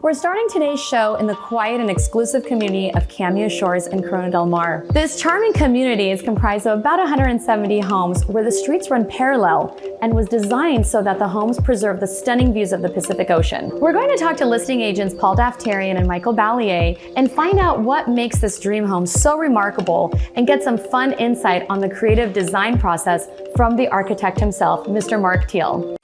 We're starting today's show in the quiet and exclusive community of Cameo Shores in Corona del Mar. This charming community is comprised of about 170 homes where the streets run parallel and was designed so that the homes preserve the stunning views of the Pacific Ocean. We're going to talk to listing agents Paul Daftarian and Michael Balliet and find out what makes this dream home so remarkable and get some fun insight on the creative design process from the architect himself, Mr. Mark Teal.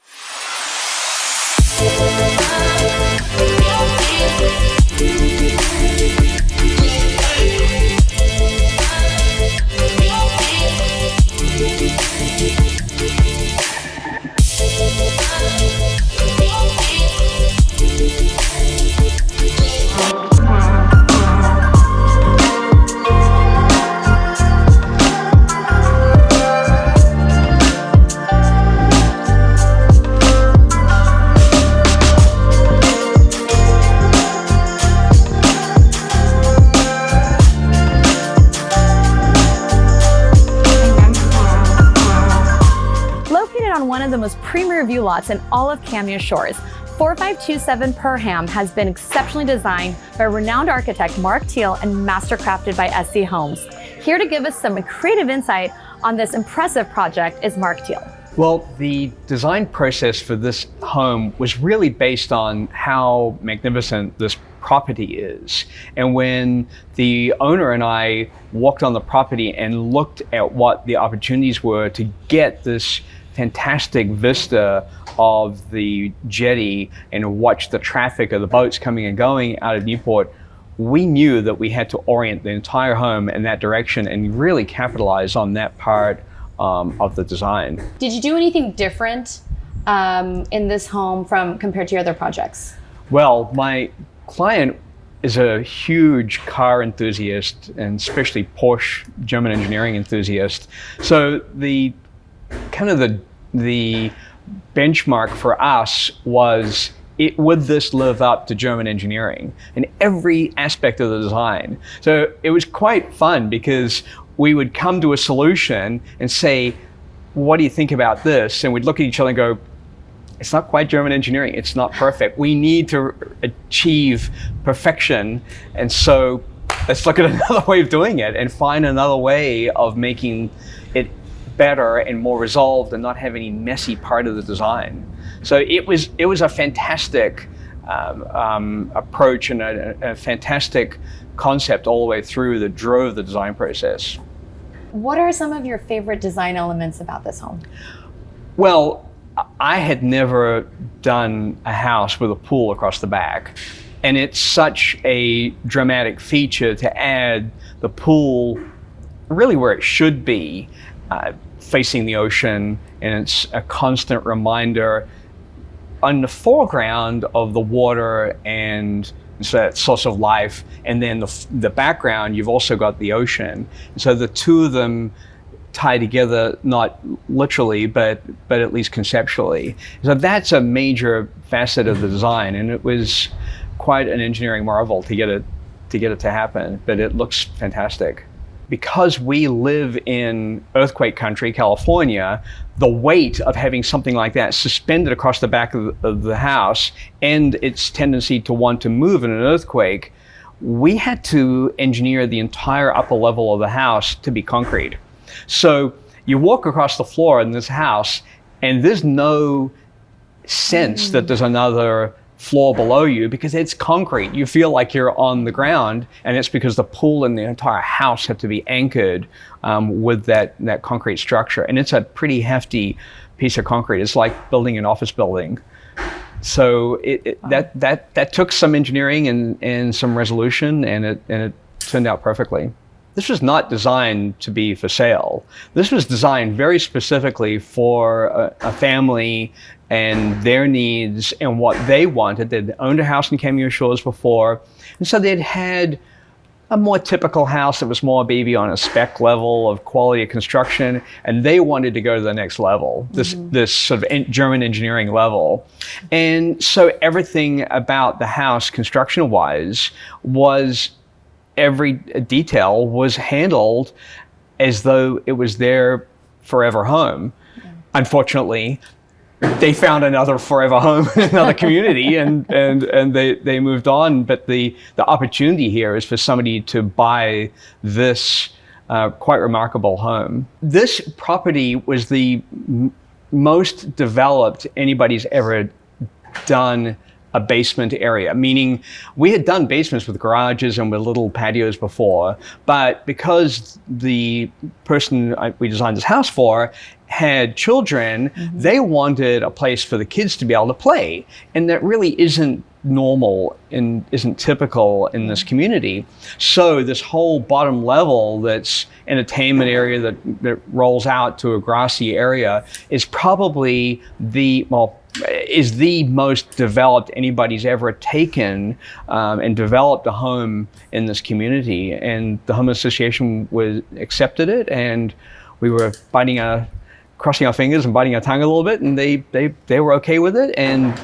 One of the most premier view lots in all of Cameo Shores, 4527 Perham has been exceptionally designed by renowned architect Mark Teal and mastercrafted by SC Homes. Here to give us some creative insight on this impressive project is Mark Teal. Well, the design process for this home was really based on how magnificent this property is. And when the owner and I walked on the property and looked at what the opportunities were to get this fantastic vista of the jetty and watch the traffic of the boats coming and going out of Newport, we knew that we had to orient the entire home in that direction and really capitalize on that part of the design. Did you do anything different in this home compared to your other projects? Well, my client is a huge car enthusiast and especially Porsche German engineering enthusiast. So the benchmark for us was, would this live up to German engineering in every aspect of the design? So it was quite fun because we would come to a solution and say, what do you think about this? And we'd look at each other and go, it's not quite German engineering, it's not perfect. We need to achieve perfection. And so let's look at another way of doing it and find another way of making it better and more resolved and not have any messy part of the design. So it was a fantastic approach and a fantastic concept all the way through that drove the design process. What are some of your favorite design elements about this home? Well, I had never done a house with a pool across the back, and it's such a dramatic feature to add the pool really where it should be, facing the ocean, and it's a constant reminder on the foreground of the water and it's that source of life, and then the background you've also got the ocean. And so the two of them tie together, not literally, but at least conceptually. So that's a major facet of the design, and it was quite an engineering marvel to get it to happen, but it looks fantastic. Because we live in earthquake country, California, the weight of having something like that suspended across the back of the house and its tendency to want to move in an earthquake, we had to engineer the entire upper level of the house to be concrete. So you walk across the floor in this house and there's no sense that there's another floor below you because it's concrete. You feel like you're on the ground, and it's because the pool and the entire house have to be anchored with that concrete structure. And it's a pretty hefty piece of concrete. It's like building an office building. So that took some engineering and some resolution, and it turned out perfectly. This was not designed to be for sale. This was designed very specifically for a family and their needs and what they wanted. They'd owned a house in Cameo Shores before, and so they'd had a more typical house that was more maybe on a spec level of quality of construction, and they wanted to go to the next level, this sort of German engineering level. And so everything about the house construction-wise was, every detail was handled as though it was their forever home. Yeah. Unfortunately, they found another forever home in another community, and they moved on. But the opportunity here is for somebody to buy this quite remarkable home. This property was the most developed anybody's ever done a basement area, meaning we had done basements with garages and with little patios before, but because the person we designed this house for had children, they wanted a place for the kids to be able to play. And that really isn't normal and isn't typical in this community. So this whole bottom level that's entertainment area that rolls out to a grassy area is probably the most developed anybody's ever taken and developed a home in this community. And the Home Association accepted it, and we were crossing our fingers and biting our tongue a little bit, and they were okay with it. And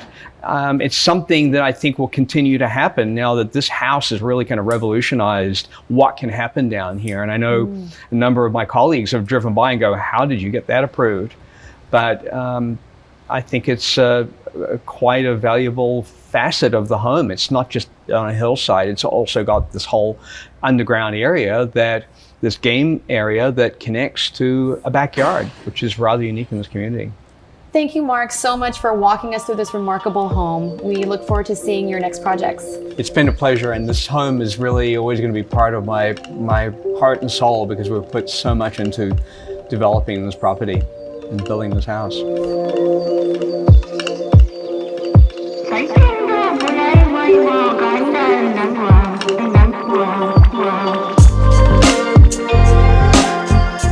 it's something that I think will continue to happen now that this house has really kind of revolutionized what can happen down here. And I know a number of my colleagues have driven by and go, how did you get that approved? But I think it's quite a valuable facet of the home. It's not just on a hillside, it's also got this whole underground area, this game area that connects to a backyard, which is rather unique in this community. Thank you, Mark, so much for walking us through this remarkable home. We look forward to seeing your next projects. It's been a pleasure, and this home is really always going to be part of my heart and soul, because we've put so much into developing this property and building this house.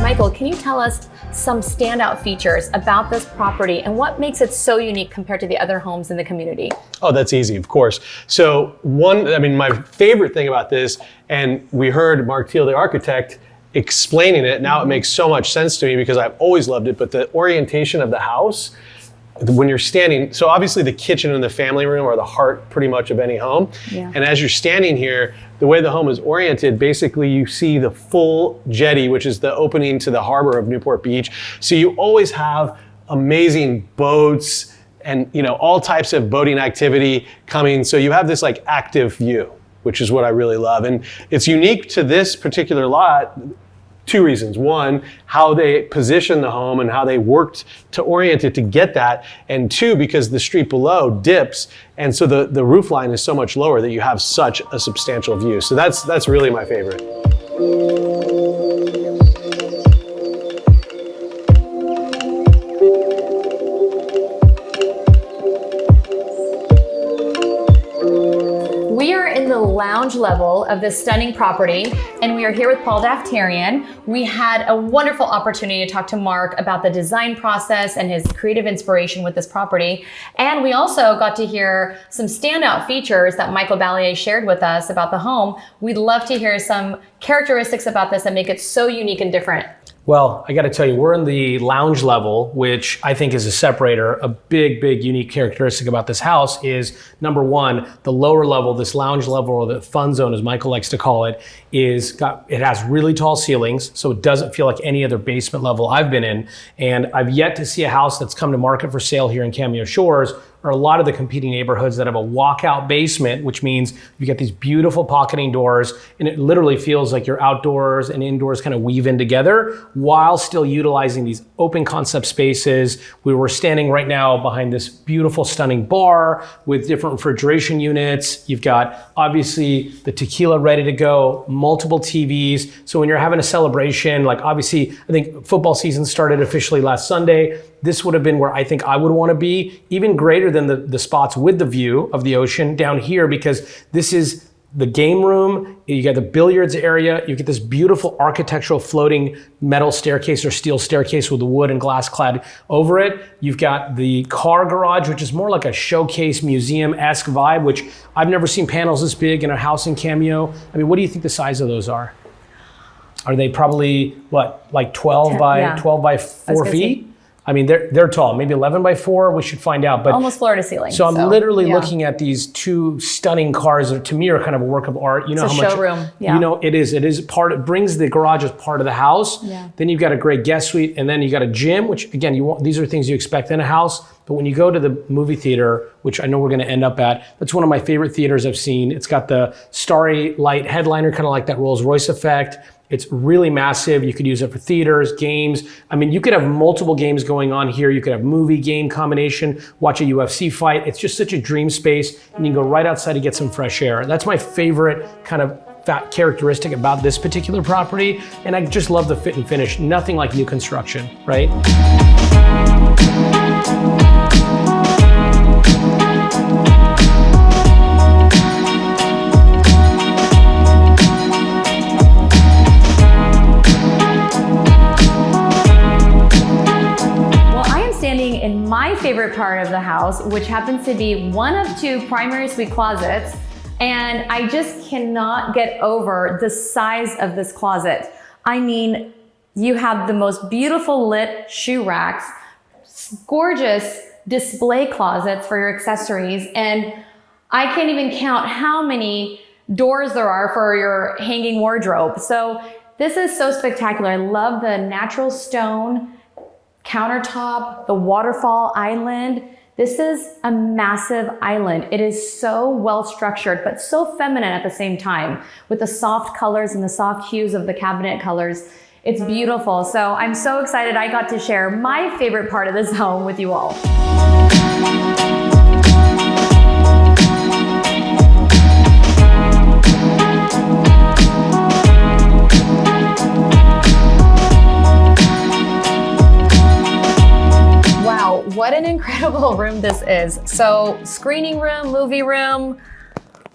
Michael, can you tell us some standout features about this property and what makes it so unique compared to the other homes in the community? Oh, that's easy, of course. So my favorite thing about this, and we heard Mark Teal, the architect, explaining it. Now it makes so much sense to me because I've always loved it, but the orientation of the house, when you're standing, so obviously the kitchen and the family room are the heart pretty much of any home. Yeah. And as you're standing here, the way the home is oriented, basically you see the full jetty, which is the opening to the harbor of Newport Beach. So you always have amazing boats and all types of boating activity coming. So you have this like active view, which is what I really love. And it's unique to this particular lot. Two reasons. One, how they positioned the home and how they worked to orient it to get that. And two, because the street below dips. And so the roof line is so much lower that you have such a substantial view. So that's really my favorite. Lounge level of this stunning property, and we are here with Paul Daftarian. We had a wonderful opportunity to talk to Mark about the design process and his creative inspiration with this property. And we also got to hear some standout features that Michael Balliet shared with us about the home. We'd love to hear some characteristics about this that make it so unique and different. Well, I got to tell you, we're in the lounge level, which I think is a separator. A big, unique characteristic about this house is, number one, the lower level, this lounge level, or the fun zone, as Michael likes to call it, it has really tall ceilings, so it doesn't feel like any other basement level I've been in. And I've yet to see a house that's come to market for sale here in Cameo Shores, or a lot of the competing neighborhoods that have a walkout basement, which means you get these beautiful pocketing doors, and it literally feels like your outdoors and indoors kind of weave in together while still utilizing these open concept spaces. We were standing right now behind this beautiful, stunning bar with different refrigeration units. You've got obviously the tequila ready to go, multiple TVs. So when you're having a celebration, like obviously, I think football season started officially last Sunday. This would have been where I think I would want to be, even greater than the spots with the view of the ocean down here, because this is the game room. You got the billiards area. You get this beautiful architectural floating metal staircase or steel staircase with the wood and glass clad over it. You've got the car garage, which is more like a showcase museum-esque vibe, which I've never seen panels this big in a house in Cameo. I mean, what do you think the size of those are? Are they probably, like 12 by 4 feet? I mean, they're tall, maybe 11 by 4. We should find out. But almost floor to ceiling. So I'm literally yeah. looking at these two stunning cars that to me are kind of a work of art. You know it's how a much showroom. Yeah. You know, it is part. It brings the garage as part of the house. Yeah. Then you've got a great guest suite, and then you got a gym, which again, these are things you expect in a house. But when you go to the movie theater, which I know we're going to end up at, that's one of my favorite theaters I've seen. It's got the starry light headliner, kind of like that Rolls Royce effect. It's really massive. You could use it for theaters, games. I mean, you could have multiple games going on here. You could have movie game combination, watch a UFC fight. It's just such a dream space, and you can go right outside to get some fresh air. That's my favorite kind of characteristic about this particular property, and I just love the fit and finish. Nothing like new construction, right? In my favorite part of the house, which happens to be one of 2 primary suite closets, and I just cannot get over the size of this closet. I mean, you have the most beautiful lit shoe racks, gorgeous display closets for your accessories, and I can't even count how many doors there are for your hanging wardrobe. So this is so spectacular. I love the natural stone countertop, the waterfall island. This is a massive island. It is so well structured, but so feminine at the same time, with the soft colors and the soft hues of the cabinet colors. It's beautiful. So I'm so excited I got to share my favorite part of this home with you all. What an incredible room this is. So screening room, movie room.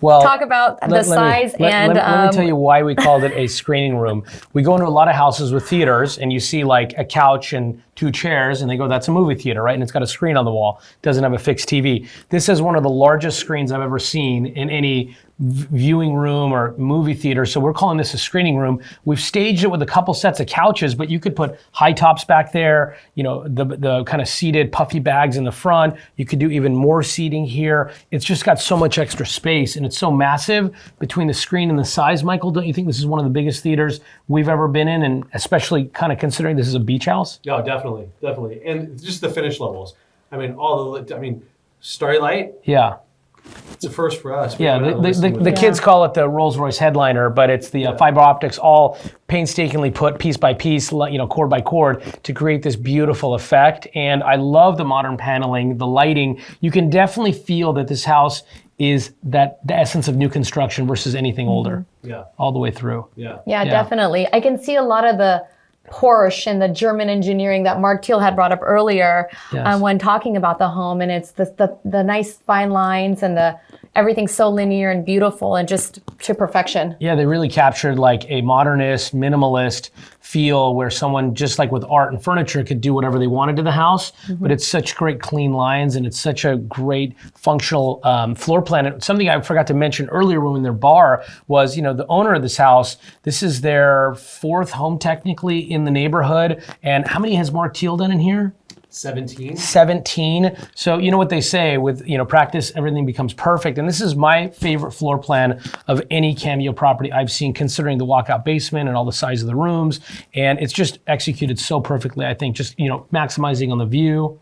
Well, talk about the size and let me tell you why we called it a screening room. We go into a lot of houses with theaters and you see like a couch and 2 chairs and they go, that's a movie theater, right? And it's got a screen on the wall. It doesn't have a fixed TV. This is one of the largest screens I've ever seen in any viewing room or movie theater. So we're calling this a screening room. We've staged it with a couple sets of couches, but you could put high tops back there, you know, the kind of seated puffy bags in the front. You could do even more seating here. It's just got so much extra space and it's so massive between the screen and the size. Michael, don't you think this is one of the biggest theaters we've ever been in? And especially kind of considering this is a beach house? Yeah, definitely. And just the finish levels. I mean, starry light. Yeah. It's a first for us. Yeah, the kids call it the Rolls Royce headliner, but it's the fiber optics all painstakingly put piece by piece, you know, cord by cord to create this beautiful effect. And I love the modern paneling, the lighting. You can definitely feel that this house is the essence of new construction versus anything older. Yeah, all the way through. Yeah, definitely. I can see a lot of the Porsche and the German engineering that Mark Teal had brought up earlier when talking about the home, and it's the nice fine lines and everything's so linear and beautiful and just to perfection. Yeah, they really captured like a modernist, minimalist feel where someone just like with art and furniture could do whatever they wanted to the house, but it's such great clean lines and it's such a great functional floor plan. And something I forgot to mention earlier when their bar was, you know, the owner of this house, this is their 4th home technically in the neighborhood. And how many has Mark Teal done in here? 17. So you know what they say with, you know, practice, everything becomes perfect. And this is my favorite floor plan of any Cameo property I've seen, considering the walkout basement and all the size of the rooms. And it's just executed so perfectly, I think, just, you know, maximizing on the view.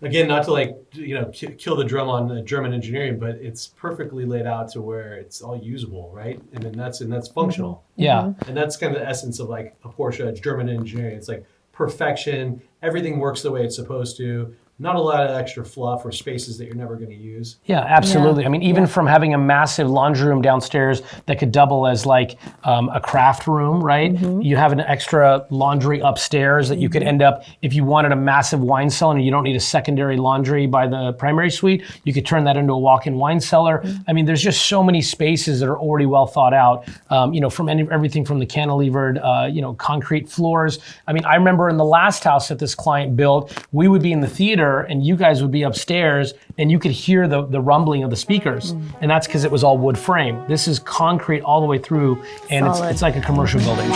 Again, not to like, you know, kill the drum on German engineering, but it's perfectly laid out to where it's all usable, right? And then that's functional. Yeah. And that's kind of the essence of like a Porsche German engineering. It's like perfection. Everything works the way it's supposed to. Not a lot of extra fluff or spaces that you're never going to use. Yeah, absolutely. I mean, even from having a massive laundry room downstairs that could double as like a craft room, right? You have an extra laundry upstairs that you could end up, if you wanted a massive wine cellar and you don't need a secondary laundry by the primary suite, you could turn that into a walk-in wine cellar. I mean, there's just so many spaces that are already well thought out, you know, from everything from the cantilevered, you know, concrete floors. I mean, I remember in the last house that this client built, we would be in the theater and you guys would be upstairs and you could hear the rumbling of the speakers. And that's because it was all wood frame. This is concrete all the way through and it's like a commercial building.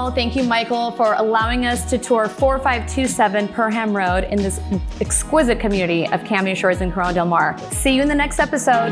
Michael. Thank you, Michael, for allowing us to tour 4527 Perham Road in this exquisite community of Cameo Shores in Corona del Mar. See you in the next episode.